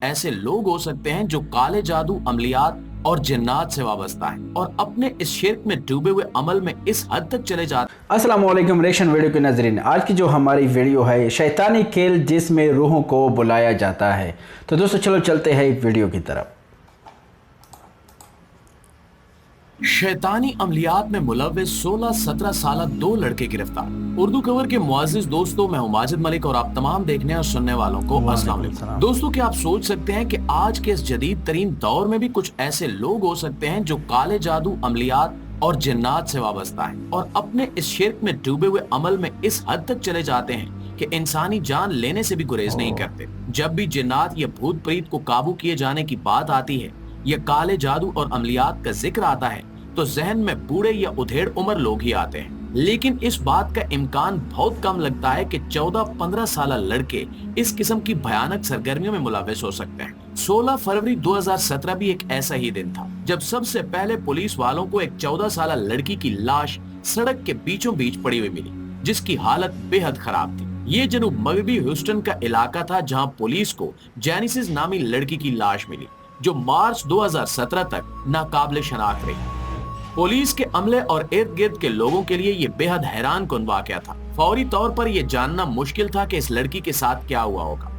ऐसे लोग हो सकते हैं जो काले जादू, अमलियात और जिन्नात से वाबस्ता है और अपने इस शिर्क में डूबे हुए अमल में इस हद तक चले जाते हैं। अस्सलाम वालेकुम रिएक्शन वीडियो के नाज़रीन, आज की जो हमारी वीडियो है शैतानी खेल जिसमें रूहों को बुलाया जाता है। तो दोस्तों चलो चलते हैं वीडियो की तरफ। शैतानी अमलियात में मुलव्विस 16-17 साल दो लड़के गिरफ्तार। उर्दू खबर के मुआज़िज़ दोस्तों, मैं हूं माजिद मलिक और आप तमाम देखने और सुनने वालों को अस्सलाम वालेकुम। दोस्तों, क्या आप सोच सकते हैं कि आज के इस जदीद तरीन दौर में भी कुछ ऐसे लोग हो सकते हैं जो काले जादू, अमलियात और जिन्नात से वाबस्ता है और अपने इस शिर्क में डूबे हुए अमल में इस हद तक चले जाते हैं कि इंसानी जान लेने से भी गुरेज नहीं करते। जब भी जिन्नात या भूत प्रेत को काबू किए जाने की बात आती है या काले जादू और अमलियात का जिक्र आता है तो जहन में बूढ़े या उधेड़ उम्र लोग ही आते हैं। लेकिन इस बात का इम्कान बहुत कम लगता है कि 14-15 साल लड़के इस किस्म की भयानक सरगर्मियों में मुलव्विस हो सकते हैं। 16 फरवरी 2017 भी एक ऐसा ही दिन था जब सबसे पहले पुलिस वालों को एक 14 साल लड़की की लाश सड़क के बीचों बीच पड़ी हुई मिली, जिसकी हालत बेहद खराब थी। ये जनूब मगरबी ह्यूस्टन का इलाका था जहां पुलिस को जेनेसिस नामी लड़की की लाश मिली, जो मार्च 2017 तक नाकाबिले शनाख्त रही। पुलिस के अमले और इर्द गिर्द के लोगों के लिए ये बेहद हैरान कुन वाकया था। फौरी तौर पर यह जानना मुश्किल था कि इस लड़की के साथ क्या हुआ होगा।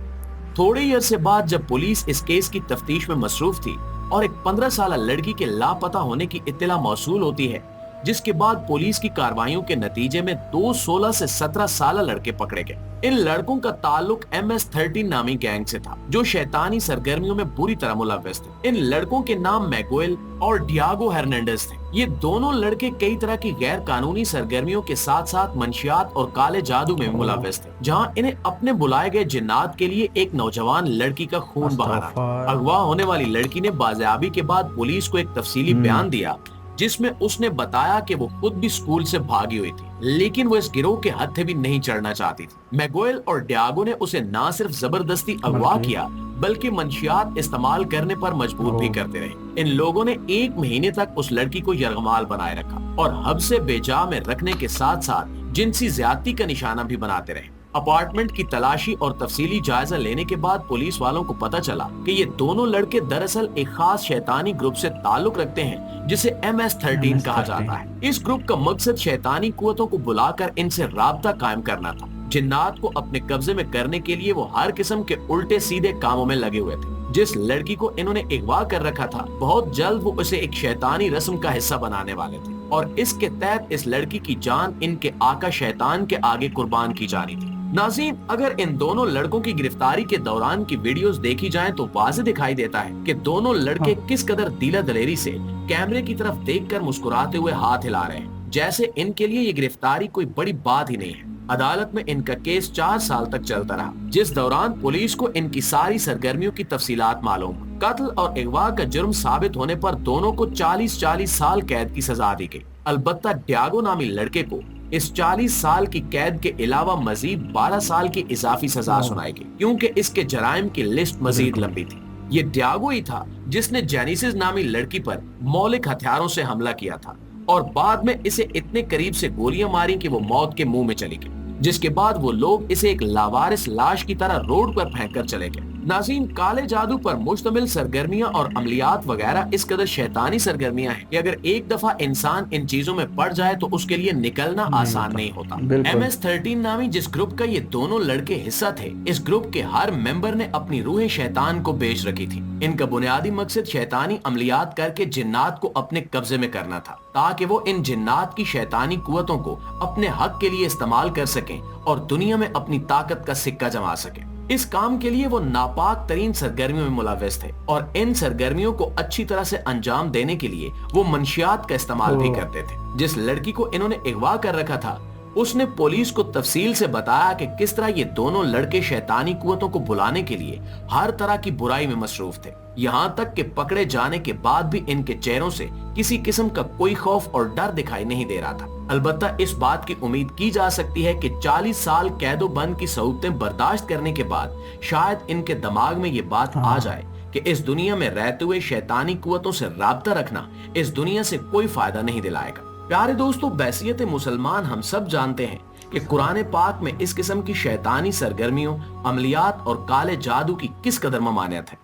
थोड़े ही अरसे बाद जब पुलिस इस केस की तफ्तीश में मसरूफ थी और एक 15 साल लड़की के लापता होने की इत्तला मौसूल होती है, जिसके बाद पुलिस की कार्रवाइयों के नतीजे में 2 16 से 17 साल लड़के पकड़े गए। इन लड़कों का ताल्लुक MS-13 नामी गैंग से था, जो शैतानी सरगर्मियों में बुरी तरह मुलव्विस थे। इन लड़कों के नाम मैगुएल और डियागो हर्नांडेज थे। ये दोनों लड़के कई तरह की गैर कानूनी सरगर्मियों के साथ साथ मंशियात और काले जादू में मुलव्विस थे, जहां इन्हें अपने बुलाए गए जिन्नात के लिए एक नौजवान लड़की का खून बहाना था। अगवा होने वाली लड़की ने बाजियाबी के बाद पुलिस को एक तफसीली बयान दिया, जिसमें उसने बताया कि वो खुद भी स्कूल से भागी हुई थी, लेकिन वो इस गिरोह के हत्थे भी नहीं चढ़ना चाहती थी। मैगुएल और डियागो ने उसे ना सिर्फ जबरदस्ती अगवा किया बल्कि मंशियात इस्तेमाल करने पर मजबूर भी करते रहे। इन लोगों ने 1 महीने तक उस लड़की को यरगमाल बनाए रखा और हब से बेजा में रखने के साथ साथ जिनसी ज्यादती का निशाना भी बनाते रहे। अपार्टमेंट की तलाशी और तफसीली जायजा लेने के बाद पुलिस वालों को पता चला कि ये दोनों लड़के दरअसल एक खास शैतानी ग्रुप से ताल्लुक रखते हैं जिसे MS-13 कहा जाता है। इस ग्रुप का मकसद शैतानी कुव्वतों को बुलाकर इनसे राब्ता कायम करना था। जिन्नात को अपने कब्जे में करने के लिए वो हर किस्म के उल्टे सीधे कामों में लगे हुए थे। जिस लड़की को इन्होंने अगवा कर रखा था, बहुत जल्द वो उसे एक शैतानी रस्म का हिस्सा बनाने वाले थे और इसके तहत इस लड़की की जान इनके आका शैतान के आगे कुर्बान की जानी थी। नाज़रीन, अगर इन दोनों लड़कों की गिरफ्तारी के दौरान की वीडियोस देखी जाएं तो वाज़ेह दिखाई देता है कि दोनों लड़के किस कदर दिला दलेरी से कैमरे की तरफ देखकर मुस्कुराते हुए हाथ हिला रहे हैं, जैसे इनके लिए ये गिरफ्तारी कोई बड़ी बात ही नहीं है। अदालत में इनका केस 4 साल तक चलता रहा, जिस दौरान पुलिस को इनकी सारी सरगर्मियों की तफसीलात मालूम। कत्ल और अगवा का जुर्म साबित होने पर दोनों को 40-40 साल कैद की सजा दी गई। अलबत्ता डियागो नामी लड़के को इस 40 साल की कैद के अलावा मजीद 12 साल की इजाफी सजा सुनाई गई, क्योंकि इसके जराइम की लिस्ट मजीद लंबी थी। ये डियागो ही था जिसने जेनेसिस नामी लड़की पर मौलिक हथियारों से हमला किया था और बाद में इसे इतने करीब से गोलियां मारी कि वो मौत के मुंह में चली गई, जिसके बाद वो लोग इसे एक लावारिस लाश की तरह रोड पर फेंककर चले गए। नाज़रीन, काले जादू पर मुश्तमिल सरगर्मियां और अमलियात वगैरह इस कदर शैतानी सरगर्मियां हैं कि अगर एक दफा इंसान इन चीजों में पड़ जाए तो उसके लिए निकलना आसान नहीं होता। MS-13 नामी जिस ग्रुप का ये दोनों लड़के हिस्सा थे, इस ग्रुप के हर मेंबर ने अपनी रूह शैतान को बेच रखी थी। इनका बुनियादी मकसद शैतानी अमलियात करके जिन्नात को अपने कब्जे में करना था, ताकि वो इन जिन्नात की शैतानी कुव्वतों को अपने हक के लिए इस्तेमाल कर सकें और दुनिया में अपनी ताकत का सिक्का जमा सकें। इस काम के लिए वो नापाक तरीन सरगर्मियों में मुलव्विस थे और इन सरगर्मियों को अच्छी तरह से अंजाम देने के लिए वो मंशियात का इस्तेमाल भी करते थे। जिस लड़की को इन्होंने अगवा कर रखा था, उसने पुलिस को तफसील से बताया कि किस तरह ये दोनों लड़के शैतानी कुव्वतों को बुलाने के लिए हर तरह की बुराई में मसरूफ थे। यहाँ तक कि पकड़े जाने के बाद भी इनके चेहरों से किसी किस्म का कोई खौफ और डर दिखाई नहीं दे रहा था। अलबत्ता इस बात की उम्मीद की जा सकती है कि 40 साल कैदो बंद की सहूलतें बर्दाश्त करने के बाद शायद इनके दिमाग में ये बात आ जाए कि इस दुनिया में रहते हुए शैतानी कुव्वतों से राब्ता रखना इस दुनिया से कोई फायदा नहीं दिलाएगा। प्यारे दोस्तों, बैसियत मुसलमान हम सब जानते हैं कि कुरान पाक में इस किस्म की शैतानी सरगर्मियों, अमलियात और काले जादू की किस कदर ममानियत है।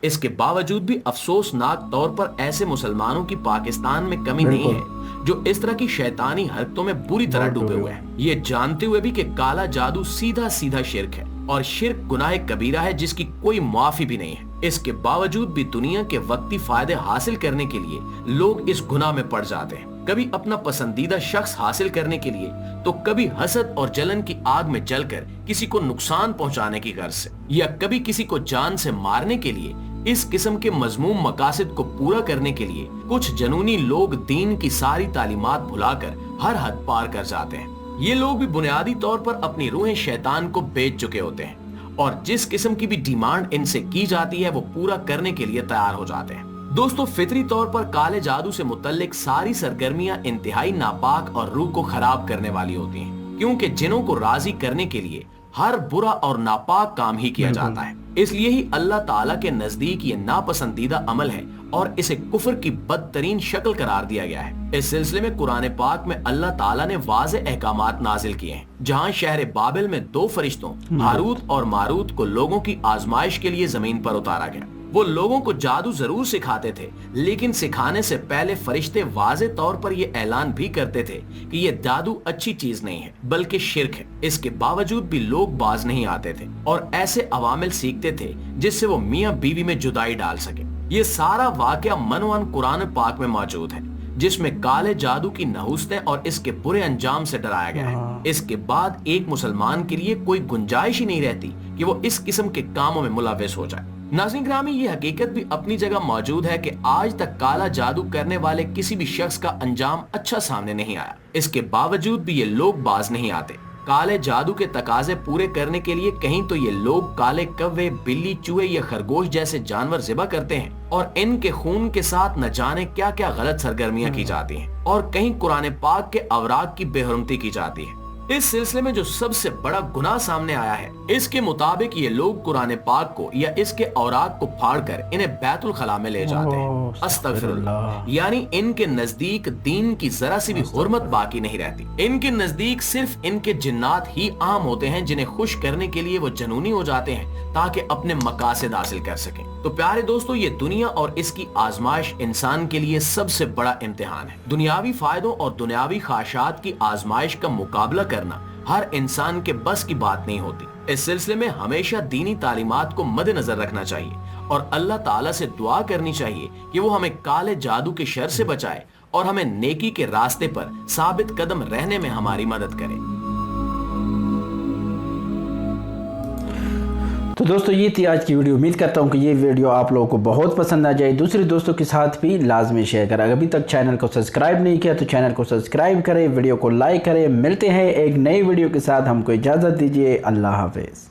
इसके बावजूद भी अफसोसनाक तौर पर ऐसे मुसलमानों की पाकिस्तान में कमी नहीं है जो इस तरह की शैतानी हरकतों में बुरी तरह डूबे हुए हैं, ये जानते हुए भी कि काला जादू सीधा सीधा शिर्क है और शिर्क गुनाह कबीरा है जिसकी कोई माफी भी नहीं है। इसके बावजूद भी दुनिया के वक्ती फायदे हासिल करने के लिए लोग इस गुनाह में पड़ जाते हैं, कभी अपना पसंदीदा शख्स हासिल करने के लिए तो कभी हसद और जलन की आग में जलकर किसी को नुकसान पहुंचाने की गर्ज से, या कभी किसी को जान से मारने के लिए। इस किस्म के मजमूम मकासद को पूरा करने के लिए कुछ जनूनी लोग दीन की सारी तालीमात भुलाकर हर हद पार कर जाते हैं। ये लोग भी बुनियादी तौर पर अपनी रूहें शैतान को बेच चुके होते हैं और जिस किस्म की भी डिमांड इनसे की जाती है वो पूरा करने के लिए तैयार हो जाते हैं। दोस्तों, फितरी तौर पर काले जादू से मुतल्लिक सारी सरगर्मियां इंतहाई नापाक और रूह को खराब करने वाली होती हैं, क्योंकि जिनों को राजी करने के लिए हर बुरा और नापाक काम ही किया जाता है। इसलिए ही अल्लाह ताला के नजदीक ये नापसंदीदा अमल है और इसे कुफ्र की बदतरीन शक्ल करार दिया गया है। इस सिलसिले में कुरान पाक में अल्लाह ताला ने वाज़े अहकामात नाजिल किए हैं, जहां शहर बाबिल में 2 फरिश्तों हारूत और मारूत को लोगों की आजमाइश के लिए जमीन पर उतारा गया। वो लोगों को जादू जरूर सिखाते थे, लेकिन सिखाने से पहले फरिश्ते वाज़े तौर पर ये ऐलान भी करते थे कि ये जादू अच्छी चीज नहीं है बल्कि शिर्क है। इसके बावजूद भी लोग बाज नहीं आते थे और ऐसे अवामिल सीखते थे जिससे वो मियां बीवी में जुदाई डाल सके। ये सारा वाकया मनवन कुरान पाक में मौजूद है, जिसमें काले जादू की नहुस्तें और इसके बुरे अंजाम से डराया गया है। इसके बाद एक मुसलमान के लिए कोई गुंजाइश ही नहीं रहती कि वो इस किस्म के कामों में मुलव्वस हो जाए। नाज़रीन ग्रामी, ये हकीकत भी अपनी जगह मौजूद है कि आज तक काला जादू करने वाले किसी भी शख्स का अंजाम अच्छा सामने नहीं आया। इसके बावजूद भी ये लोग बाज नहीं आते। काले जादू के तकाजे पूरे करने के लिए कहीं तो ये लोग काले कव्वे, बिल्ली, चूहे या खरगोश जैसे जानवर ज़िबा करते हैं और इनके खून के साथ न जाने क्या क्या गलत सरगर्मियां की जाती हैं, और कहीं कुरान पाक के अवराक की बेहुरमती की जाती है। इस सिलसिले में जो सबसे बड़ा गुनाह सामने आया है, इसके मुताबिक ये लोग कुरान पाक को या इसके औराक को फाड़कर इन्हें बैतुल खला में ले जाते हैं। अस्तगफिरुल्लाह। यानी इनके नजदीक दीन की जरा सी भी हुर्मत बाकी नहीं रहती। इनके नजदीक सिर्फ इनके जिन्नात ही आम होते हैं, जिन्हें खुश करने के लिए वो जनूनी हो जाते हैं ताकि अपने मकासद हासिल कर सकें। तो प्यारे दोस्तों, ये दुनिया और इसकी आजमाइश इंसान के लिए सबसे बड़ा इम्तिहान है। दुनियावी फायदों और दुनियावी ख्वाहिशात की आजमाइश का मुकाबला करना हर इंसान के बस की बात नहीं होती। इस सिलसिले में हमेशा दीनी तालीमात को मद्देनजर रखना चाहिए और अल्लाह ताला से दुआ करनी चाहिए कि वो हमें काले जादू के शर से बचाए और हमें नेकी के रास्ते पर साबित कदम रहने में हमारी मदद करे। तो दोस्तों, ये थी आज की वीडियो। उम्मीद करता हूँ कि ये वीडियो आप लोगों को बहुत पसंद आ जाए। दूसरे दोस्तों के साथ भी लाजमी शेयर करें। अभी तक चैनल को सब्सक्राइब नहीं किया तो चैनल को सब्सक्राइब करें, वीडियो को लाइक करें। मिलते हैं एक नई वीडियो के साथ। हमको इजाज़त दीजिए। अल्लाह हाफिज़।